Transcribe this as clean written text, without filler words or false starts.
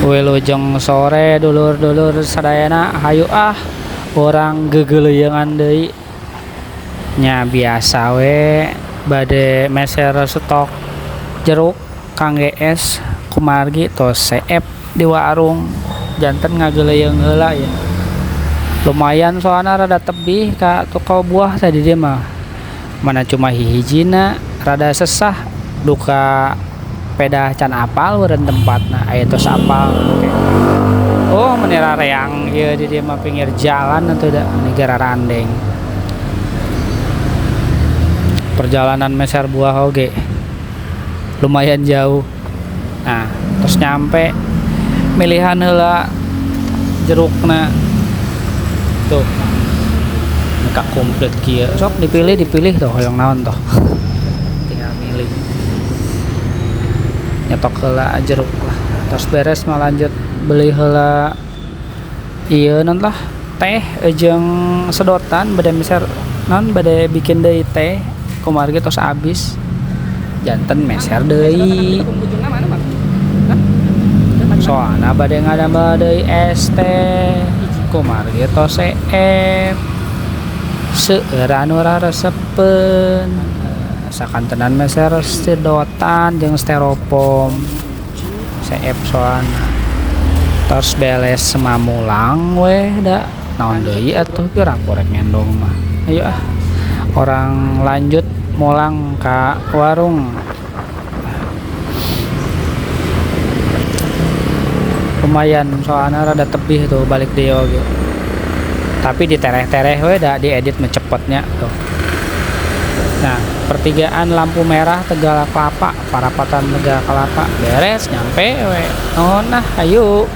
Wilujeng sore dulur-dulur sadayana hayu orang gegeleungan deui nya biasa we bade meser stok jeruk Kang GS kumargi tos CF di warung janten ngageleung heula ya lumayan soalna rada tebih ka toko buah tadi dia mah mana cuma hihijina rada sesah duka peda can apal beureun tempatna aya tos apal oh menira reang ieu di dieu mah pinggir jalan atuh da negara Randeng perjalanan meser buah oge lumayan jauh nah terus nyampe milihan heula jerukna tuh mika komplit kieu sok dipilih tuh hoyong naon tuh tinggal milih nyetok heula jeruk lah terus beres mah lanjut beli heula ieu naon lah teh jeung sedotan bade meser naon bade bikin deui teh kumargi tos abis janten meser deui soalna bade ngadambel deui es teh kumargi tos CF seueur anu raresepeun sakantenan meser sedotan jeung styrofoam CF soalna terus beles semamulang weh da naon deui atuh ge raporek ngendong mah ayo orang lanjut mulang ka warung lumayan soalnya rada tebih tuh balik deui oge tapi ditereh-tereh we da diedit mecepetnya tuh nah pertigaan lampu merah Tegala Kelapa parapatan Tegala Kelapa beres nyampe we oh nah ayo